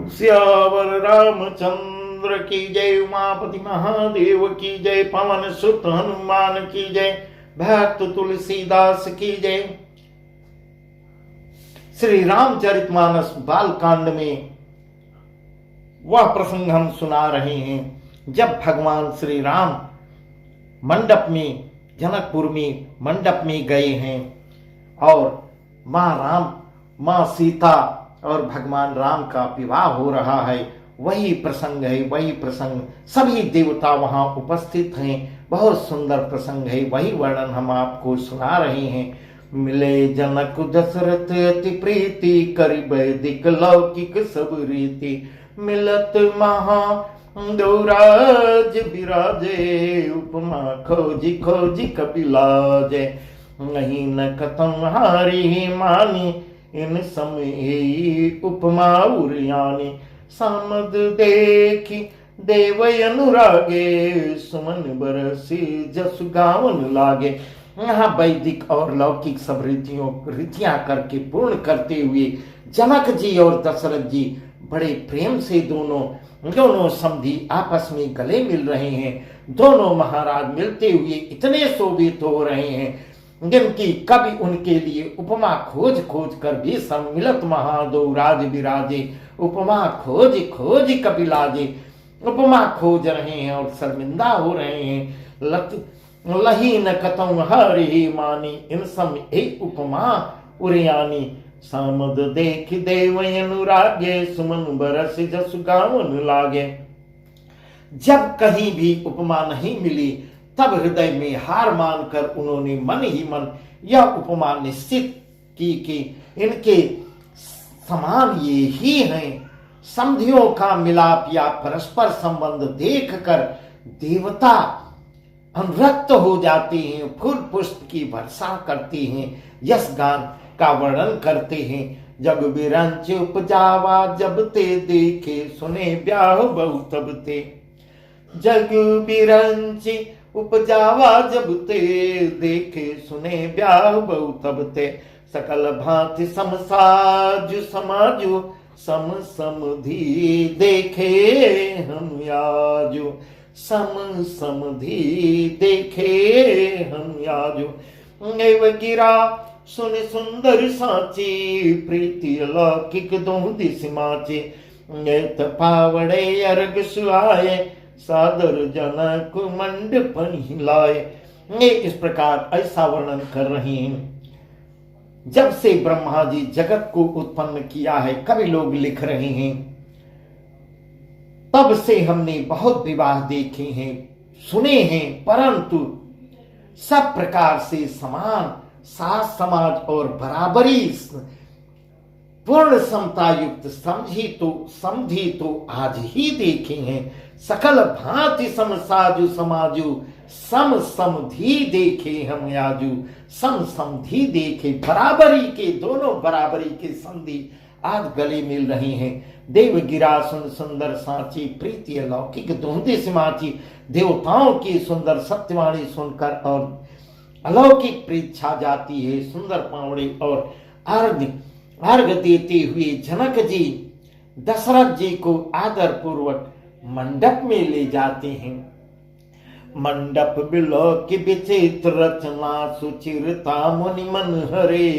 श्यावर रामचंद्र की जय, उमापति महादेव की जय, पवन सुत हनुमान की जय, भक्त तुलसीदास की जय। श्री रामचरितमानस बालकांड में वह प्रसंग हम सुना रहे हैं जब भगवान श्री राम मंडप में, जनकपुर में मंडप में गए हैं और माँ सीता और भगवान राम का विवाह हो रहा है। वही प्रसंग है, वही प्रसंग, सभी देवता वहां उपस्थित हैं। बहुत सुंदर प्रसंग है, वही वर्णन हम आपको सुना रहे हैं। मिले जनक दशरथ अति प्रीति, करि वैदिक लौकिक सब रीति, मिलत महा दौराज विराजे, उपमा खोजी खोजी कपिलाजे, नहीं न कथम हारी मानी, इन समय उपमा उरियानी, सामद देखी देव अनुरागे, सुमन बरसी जस गावन लागे। यहाँ वैदिक और लौकिक सब रीतियां करके पूर्ण करते हुए जनक जी और दशरथ जी बड़े प्रेम से दोनों समधी आपस में गले मिल रहे हैं। दोनों महाराज मिलते हुए इतने शोभित हो रहे हैं जिनकी कभी उनके लिए उपमा खोज खोज कर भी सम्मिलत महादो राज विराजे, उपमा खोज खोज कपिलाजे, उपमा खोज रहे हैं और शर्मिंदा हो रहे हैं। लही न कतम हरि मानी, इन सम एक उपमा उरियानी, सामद देख देव अनुरागे, सुमन बरस जस गावन लागे। जब कहीं भी उपमा नहीं मिली तब हृदय में हार मानकर उन्होंने मन ही मन यह उपमा निश्चित की कि इनके समान ये ही हैं। समधियों का मिलाप या परस्पर संबंध देखकर देवता अनुरक्त हो जाते हैं, फूल पुष्प की वर्षा करते हैं, यश गान का वर्णन करते हैं। जग बिरंच उपजावा जब ते देखे, सुने ब्याह बहु तब ते, जग बिरंच उपजावा जब ते देखे, सुने ब्याह बहु तब ते, सकल भांति समसाजु समाजु, सम समधि देखे हम आजु, सम समधि देखे हम आजु। एव गिरा सुन सुंदर साची, प्रीति अलौकिक दोहु दिस माची, नेत पावड़े अर्घ सुआए, सादर जनक मंडप हिलाए। ये इस प्रकार ऐसा वर्णन कर रहे हैं। जब से ब्रह्मा जी जगत को उत्पन्न किया है, कवि लोग लिख रहे हैं, तब से हमने बहुत विवाह देखे हैं, सुने हैं, परंतु सब प्रकार से समान सास समाज और बराबरी पूर्ण समता युक्त समझी तो आज ही देखे हैं। सकल भांति समसाजु समाजु, सम समधि देखे हम आजू, सम समधि देखे, बराबरी के दोनों बराबरी के संधि आज गले मिल रहे हैं। देव गिरा सुन सुंदर साची, प्रीति अलौकिक दोहदे सिमाची। देवताओं की सुंदर सत्यवाणी सुनकर और अलौकिक प्रीत छा जाती है। सुंदर पावड़े और अर्घ देते हुए जनक जी दशरथ जी को आदर पूर्वक मंडप में ले जाते हैं। मंडप बिलोक विचित्र रचना, सुचिरता मुनि मन हरे,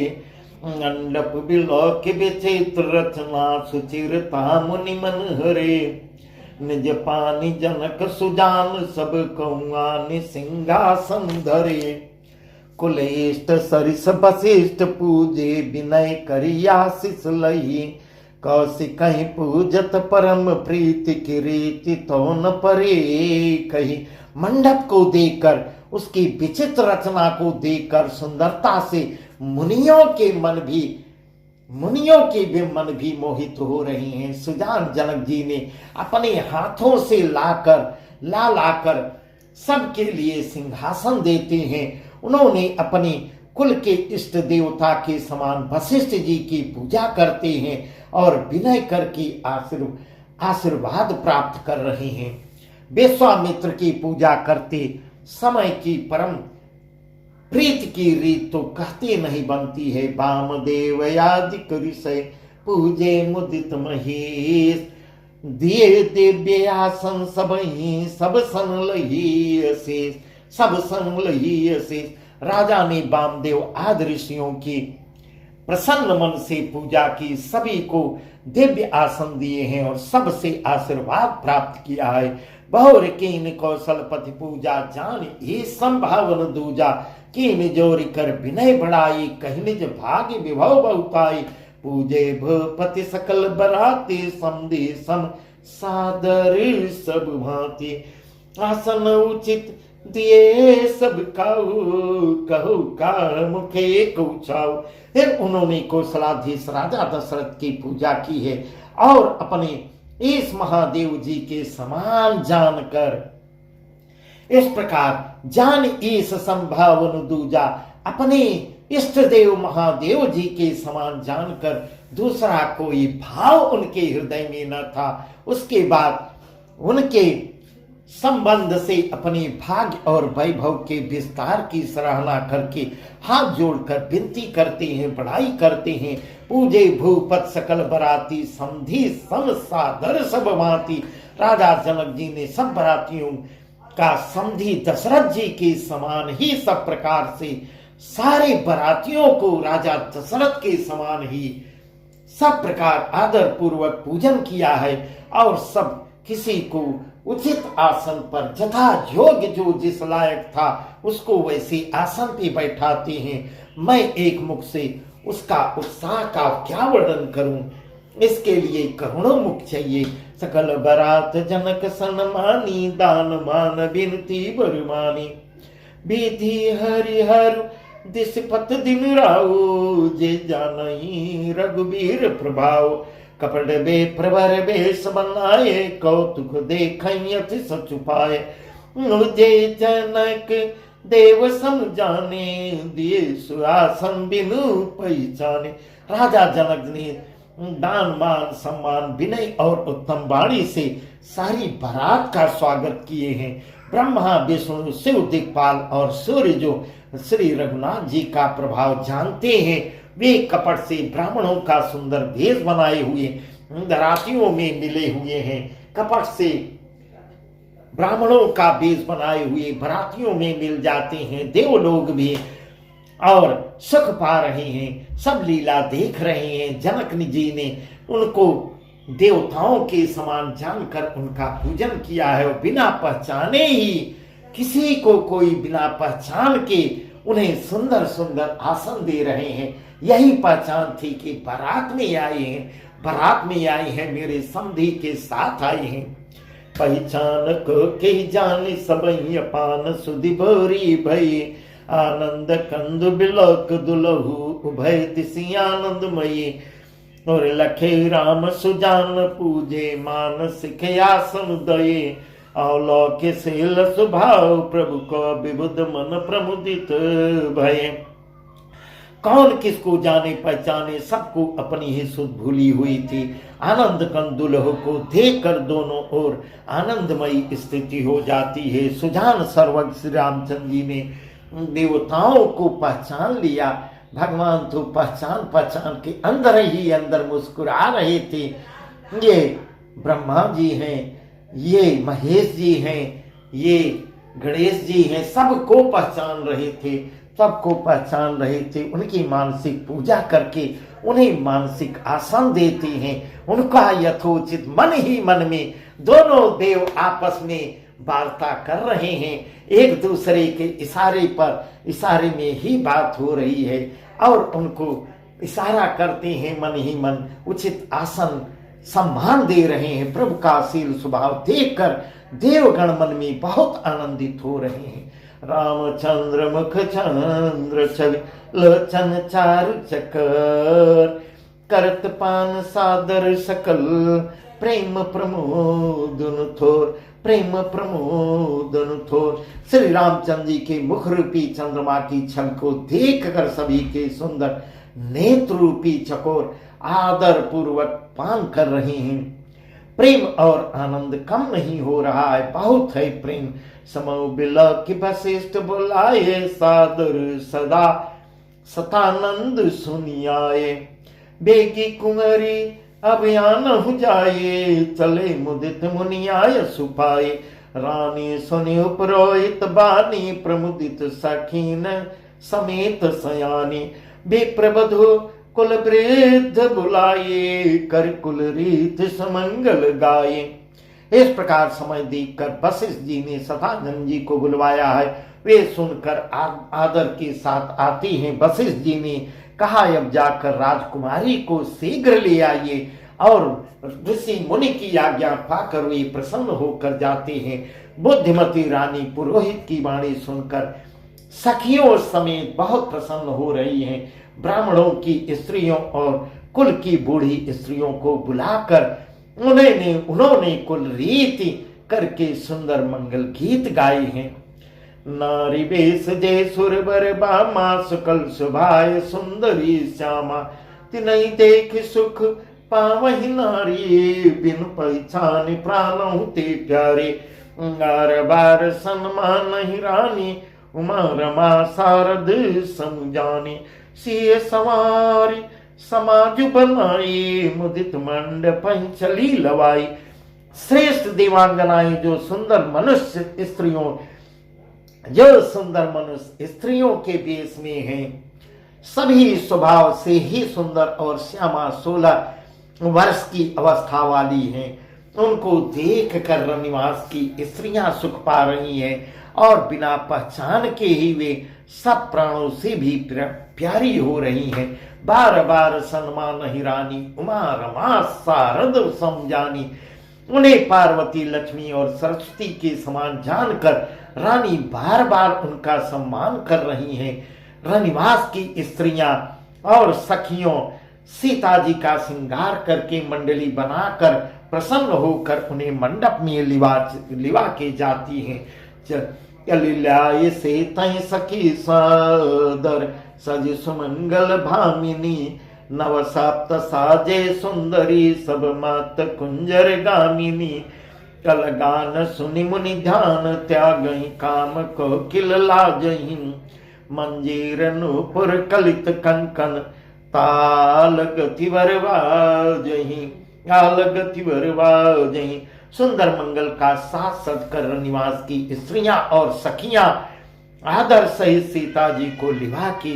मंडप बिलोक विचित्र रचना, सुचिरता मुनि मन हरे, निज पानी जनक सुजान, सब कौआनि सिंहासन धरे, कुलेष्ट सरिस वशिष्ठ पूजे, विनय करिया शिष लही, कौशिक पूजत परम प्रीति, की रीति तो न परे कही। मंडप को देखकर, उसकी विचित्र रचना को देखकर सुंदरता से मुनियों के भी मन भी मोहित हो रहे हैं। सुजान जनक जी ने अपने हाथों से लाकर सबके लिए सिंहासन देते हैं। उन्होंने अपने कुल के इष्ट देवता के समान वशिष्ठ जी की पूजा करते हैं और विनय करके आशीर्वाद प्राप्त कर रहे हैं। विश्वामित्र की पूजा करते समय की परम प्रीत की रीत तो कहते नहीं बनती है। वामदेव आदि ऋषि पूजे मुदित महेश, दिए दिव्य आसन सबही सब सन लही अशेष, सब सन लही अशेष। राजा ने वामदेव आदि ऋषियों की प्रसन्न मन से पूजा की, सभी को दिव्य आसन दिए हैं और सबसे आशीर्वाद प्राप्त किया है। बहुर कीन कौशलपति पूजा जान ये संभावन दूजा, कीन जोरी कर विनय बढ़ाई कहीं निज भाग्य विभव बहुताई। पूजे भूपति सकल बराती समधि सम सादर सब भांति, आसन उचित दिए सब काहू कहू का मुखे कौचाऊ। फिर उन्होंने कौशलाधीश राजा दशरथ की पूजा की है और अपने इस महादेव जी के समान जानकर, इस प्रकार जान ईश संभावन दूजा, अपने इष्ट देव महादेव जी के समान जानकर दूसरा कोई भाव उनके हृदय में न था। उसके बाद उनके संबंध से अपने भाग्य और वैभव के विस्तार की सराहना करके हाथ जोड़कर विनती करते हैं, बड़ाई करते हैं। पूजे भूपत सकल बराती समधि सम सादर सब भांति। राजा जनक जी ने सब बरातियों का समधि दशरथ जी के समान ही सब प्रकार से सारे बरातियों को राजा दशरथ के समान ही सब प्रकार आदर पूर्वक पूजन किया है और सब किसी को उचित आसन पर जथा योग्य जो जिस लायक था उसको वैसे आसन पे बैठाते हैं। मैं एक मुख से उसका उत्साह का क्या वर्णन करूं, इसके लिए करोड़ों मुख चाहिए। सकल बरात जनक सन्मानी, दान मान बिनती बरमानी। विधि हरिहर दिस पथ दिन राऊ, जे जानई रघुबीर प्रभाव। कपट बे प्रवर बेश बनाए, कौतुक देखत सचुपाए। मुझे जनक देव सम जाने, दिए सुआसन बिनु पहचाने। राजा जनक ने दान मान सम्मान विनय और उत्तम वाणी से सारी बारात का स्वागत किए हैं। ब्रह्मा विष्णु शिव दिक्पाल और सूर्य जो श्री रघुनाथ जी का प्रभाव जानते हैं, वे कपट से ब्राह्मणों का सुंदर भेष बनाए हुए दरातियों में मिले हुए हैं। कपट से ब्राह्मणों का भेष बनाए हुए बरातियों में मिल जाते हैं। देवलोग भी और सुख पा रहे हैं, सब लीला देख रहे हैं। जनक जी ने उनको देवताओं के समान जानकर उनका पूजन किया है और बिना पहचाने ही किसी को कोई बिना पहचान के उन्हें सुंदर सुंदर आसन दे रहे हैं। यही पहचान थी कि बारात में आए हैं, बारात में आए हैं, मेरे समधि के साथ आए हैं। पहचान को के जान सबई अपान, सुधि भरी भई आनंद कंद बिलक दुलहु, उभय तिसी आनंदमयी। और लखे राम सुजान पूजे, मानसिक आसन दये। अवलोके शील स्वभाव, प्रभु को विबुध मन प्रमुदित भय। कौन किसको जाने पहचाने, सबको अपनी ही सुध भूली हुई थी। आनंद कंदुलह को देखकर दोनों ओर आनंदमयी स्थिति हो जाती है। सुजान सर्वज्ञ श्री रामचंद्र जी ने देवताओं को पहचान लिया। भगवान तो पहचान के अंदर ही अंदर मुस्कुरा रहे थे। ये ब्रह्मा जी हैं, ये महेश जी हैं, ये गणेश जी हैं, सबको पहचान रहे थे, सबको पहचान रहे थे। उनकी मानसिक पूजा करके उन्हें मानसिक आसन देते हैं। उनका यथोचित मन ही मन में दोनों देव आपस में वार्ता कर रहे हैं। एक दूसरे के इशारे में ही बात हो रही है और उनको इशारा करते हैं, मन ही मन उचित आसन सम्मान दे रहे हैं। प्रभु का शील स्वभाव देखकर देवगण मन में बहुत आनंदित हो रहे हैं। रामचंद्र मुख चंद्र छवि, लोचन चारु चकर, करत पान सादर सकल, प्रेम प्रमोदन थोर, प्रेम प्रमोदन थोर। श्री रामचंद्र जी के मुख रूपी चंद्रमा की छल को देख कर सभी के सुंदर नेत्र रूपी चकोर आदर पूर्वक पान कर रहे हैं। प्रेम और आनंद कम नहीं हो रहा है, बहुत है प्रेम। समो बिलक वशिष्ठ बुलाए, सादर सदा सतानंद सुनियाए। बेगी कुंवरी अभियान हो जाए, चले मुदित मुनियाय सुपाए। रानी सुनि उपरोहित बानी, प्रमुदित सखीन समेत सयानी। विप्रवधु कुल वृद्ध बुलाए, कर कुल रीत समंगल गाये। इस प्रकार समय देखकर वशिष्ठ जी ने शतानंद जी को बुलवाया है। वे सुनकर आदर के साथ आती हैं। वशिष्ठ जी ने कहा, अब जाकर राजकुमारी को शीघ्र ले आइए। और ऋषि मुनि की आज्ञा पाकर वे प्रसन्न होकर जाते हैं। बुद्धिमती रानी पुरोहित की वाणी सुनकर सखियों समेत बहुत प्रसन्न हो रही हैं। ब्राह्मणों की स्त्रियों और कुल की बूढ़ी स्त्रियों को बुलाकर उन्होंने कुल रीति करके सुंदर मंगल गीत गाए हैं। नारी बेस जय सुरबर बामा, सकल सुभाय सुंदरी श्यामा। तिनहि देख सुख पावहि नारी, बिन पहचान प्राणहु ते प्यारे। अंगार बार सन्मान ही रानी, उमा रमा शारद समझानी। सिय सवारी समाज बनाई, मुदित मंडप चली लवाई। श्रेष्ठ देवांगनाएं जो सुंदर मनुष्य स्त्रियों के वेश में हैं, सभी स्वभाव से ही सुंदर और श्यामा 16 वर्ष की अवस्था वाली हैं। उनको देख कर रनिवास की स्त्रियां सुख पा रही हैं और बिना पहचान के ही वे सब प्राणों से भी प्यारी हो रही हैं। बार बार सन्मान ही रानी, उमा रमा शारद समझानी। उन्हें पार्वती, लक्ष्मी और सरस्वती के समान जानकर रानी बार बार उनका सम्मान कर रही हैं। रनिवास की स्त्रियां और सखियों सीता जी का श्रृंगार करके मंडली बनाकर प्रसन्न होकर उन्हें मंडप में लिवा के जाती हैं। चलिलाए से तय सखी सादर, सज सुमंगल भामिनी। नव सप्त साजे सुंदरी, सब मात कुंजर गामिनी। कल गान सुनि मुनि ध्यान, त्यागहि काम को किल लाजहि। मंजीर नूपुर कलित कंकन, ताल गति वरवाजहि। ताल गति वरवाजहि। सुंदर मंगल का साथ सजकर रनिवास की स्त्रियां और सखियां आदर सहित सीता जी को लिवा के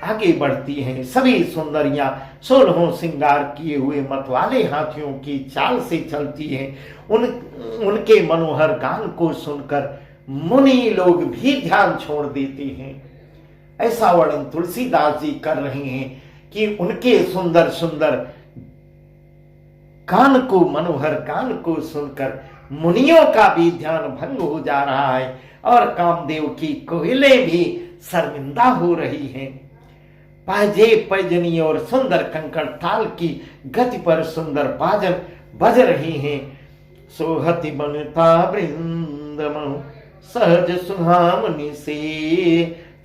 आगे बढ़ती हैं। सभी सुंदरियां 16 श्रृंगार किए हुए मतवाले हाथियों की चाल से चलती हैं। उनके मनोहर गान को सुनकर मुनि लोग भी ध्यान छोड़ देते हैं। ऐसा वर्णन तुलसीदास जी कर रहे हैं कि उनके सुंदर सुंदर गान को, मनोहर गान को सुनकर मुनियों का भी ध्यान भंग हो जा रहा है और कामदेव की कोयलें भी शर्मिंदा हो रही हैं। पाजे पैजनी और सुंदर कंकड़ ताल की गति पर सुंदर बाजन बज रही हैं। सोहति बनता वृंदम सहज सुहामनी से,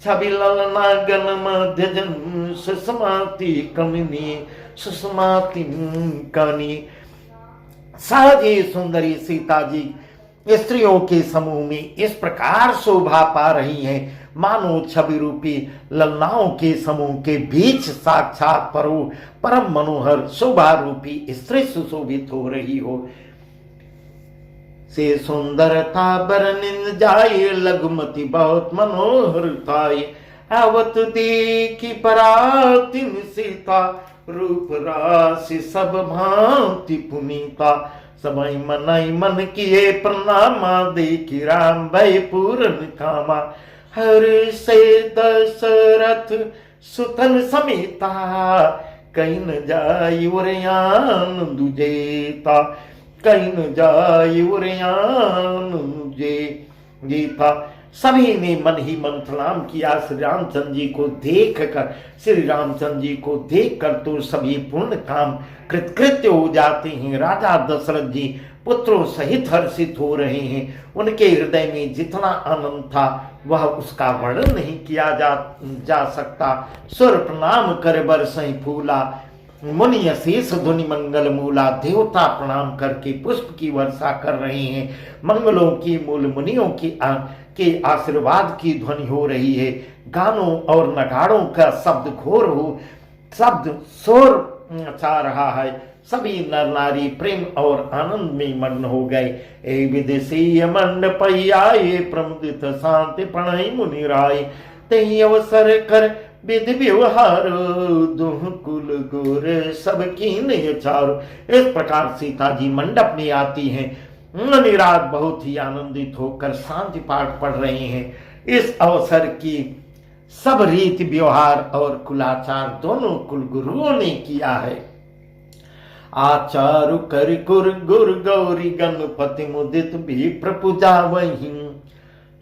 छवि ललना गन मध्य जन सुषमाति कमिनी। सुषमाति कनी। सहजी सुंदरी सीता जी स्त्रियों के समूह में इस प्रकार शोभा पा रही हैं, मानो छवि रूपी ललनाओं के समूह के बीच साक्षात परम मनोहर शोभा रूपी स्त्री सुशोभित हो रही हो। से सुंदरता बरनिन जाए, लघुमति बहुत मनोहरताई। आवत देखी परातिन सीता, रूप राशि सब भांति पुनीता। समय मनई मन किए प्रणामा, देखी राम भय पूरन कामा। हर से दशरथ सुतन समेता, कहीं न जाय उरयान दुजेता। कहीं न जाय उरयान दुजेता। सभी ने मन ही मन प्रणाम किया। श्री रामचंद्र जी को देख कर तो सभी पूर्ण काम कृतकृत्य हो जाते हैं। राजा दशरथ जी पुत्रों सहित हर्षित हो रहे हैं। उनके हृदय में जितना आनंद था वह उसका वर्णन नहीं किया जा सकता। सुर प्रणाम कर बरसई फूला, मुनि अशेष धुनि मंगल मूला। देवता प्रणाम करके पुष्प की वर्षा कर रहे हैं। मंगलों की मूल मुनियों के आशीर्वाद की ध्वनि हो रही है। गानों और नगाड़ों का शब्द शोर मचा रहा है। सभी नर नारी प्रेम और आनंद में मग्न हो गए। ए विदेशी मंडप आए, प्रमुदित शांति प्रणय मुनि राय, तही अवसर कर विधि व्यवहार, दुह कुल गुर सब कीन चारो। इस प्रकार सीता जी मंडप में आती हैं। मुनिराज बहुत ही आनंदित होकर शांति पाठ पढ़ रहे हैं। इस अवसर की सब रीति व्यवहार और कुलाचार दोनों कुल गुरुओं ने किया है। आचारु कर कुर गुर गौरी गणपति मुदित भी प्रपूजा वही,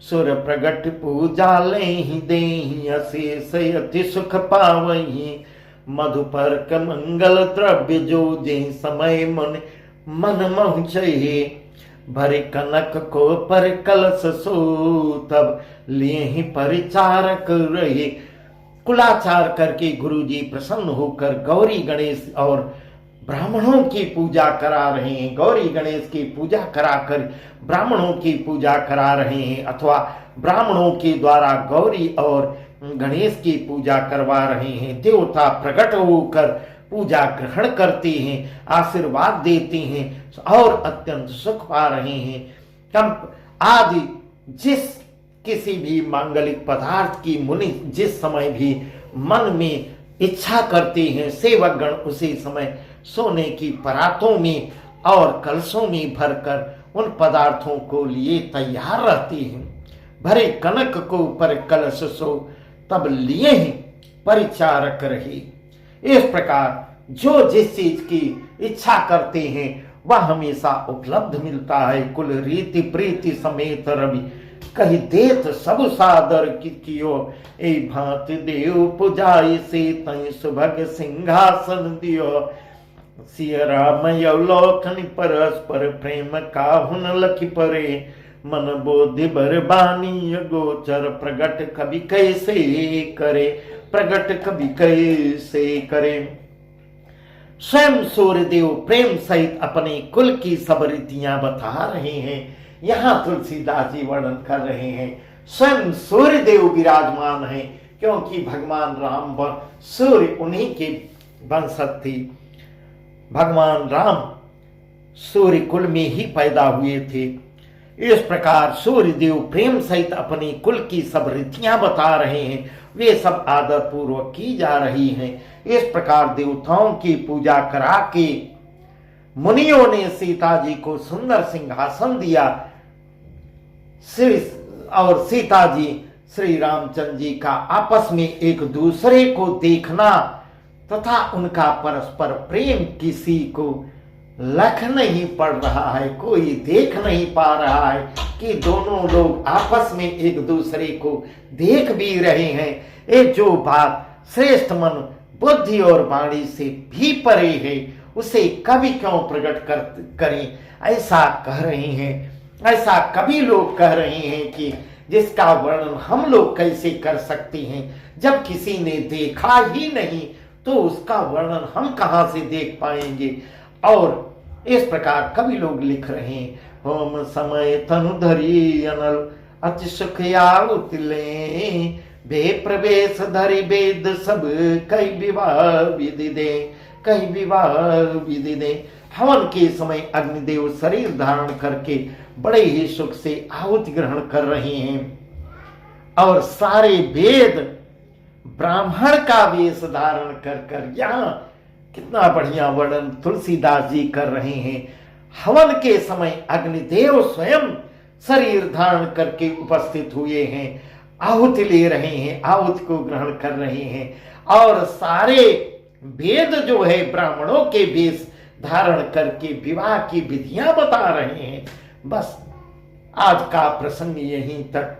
सुर प्रगट पूजा लेहि देहि, अशेष अति सुख पावही। मधुपर्क मंगल द्रव्य जो जे समय मन मोह चाहिए, भरे कनक को पर कलश सो, तब लिए ही परिचारक रहे। कुलाचार करके गुरुजी प्रसन्न होकर गौरी गणेश और ब्राह्मणों की पूजा करा रहे हैं। गौरी गणेश की पूजा कराकर ब्राह्मणों की पूजा करा रहे हैं, अथवा ब्राह्मणों के द्वारा गौरी और गणेश की पूजा करवा रहे हैं। देवता प्रकट होकर पूजा ग्रहण करते हैं, आशीर्वाद देते हैं और अत्यंत सुख पा रहे हैं। कम आदि जिस किसी भी मांगलिक पदार्थ की मुनि जिस समय भी मन में इच्छा करते हैं, सेवक गण उसी समय सोने की परातों में और कलशों में भरकर उन पदार्थों को लिए तैयार रहते हैं। भरे कनक को पर कलश सो, तब लिए ही परिचारक रहे। इस प्रकार जो जिस चीज की इच्छा करते हैं वह हमेशा उपलब्ध मिलता है। कुल रीति प्रीति समेत रवि, कही देत सब सादर कियो, ए भांति देव पुजाई से तई सुभग सिंहासन दियो। सिय राम अवलोकन परस्पर प्रेम काहुन लखि परे, मन बोधि बरबानी गोचर प्रगट कवि कैसे करे, प्रगट कवि कैसे करे। स्वयं सूर्यदेव प्रेम सहित अपने कुल की सब रीतियां बता रहे हैं। यहाँ तुलसीदास जी वर्णन कर रहे हैं। स्वयं सूर्यदेव विराजमान है, क्योंकि भगवान राम व सूर्य उन्हीं के वंशज थे। भगवान राम सूर्य कुल में ही पैदा हुए थे। इस प्रकार सूर्यदेव प्रेम सहित अपने कुल की सब रीतियां बता रहे हैं, वे सब आदर पूर्वक की जा रही हैं। इस प्रकार देवताओं की पूजा करा के मुनियों ने सीता जी को सुंदर सिंहासन दिया। और सीता जी श्री रामचंद्र जी का आपस में एक दूसरे को देखना तथा उनका परस्पर प्रेम किसी को लख नहीं पड़ रहा है, कोई देख नहीं पा रहा है कि दोनों लोग आपस में एक दूसरे को देख भी रहे हैं। ये जो बात श्रेष्ठ मन बुद्धि और वाणी से भी परे है, उसे कभी क्यों प्रकट करें, ऐसा कह रहे हैं। ऐसा कभी लोग कह रहे हैं कि जिसका वर्णन हम लोग कैसे कर सकते हैं, जब किसी ने देखा ही नहीं तो उसका वर्णन हम कहां से देख पाएंगे। और इस प्रकार कवि लोग लिख रहे हैं, होम समय तनु धरी अनल अति सुख उतले, बे प्रवेश धरि वेद सब कई विवाह विधि दे, कई विवाह विधि दे। हवन के समय अग्निदेव शरीर धारण करके बड़े ही सुख से आहुति ग्रहण कर रहे हैं, और सारे वेद ब्राह्मण का वेश धारण कर कर, यहाँ कितना बढ़िया वर्णन तुलसीदास जी कर रहे हैं। हवन के समय अग्निदेव स्वयं शरीर धारण करके उपस्थित हुए हैं, आहुति ले रहे हैं, आहुति को ग्रहण कर रहे हैं, और सारे वेद जो है ब्राह्मणों के वेश धारण करके विवाह की विधियां बता रहे हैं। बस आज का प्रसंग यहीं तक।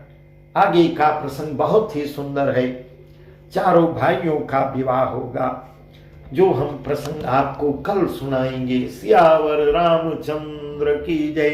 आगे का प्रसंग बहुत ही सुंदर है। चारों भाइयों का विवाह होगा, जो हम प्रसंग आपको कल सुनाएंगे। सियावर रामचंद्र की जय।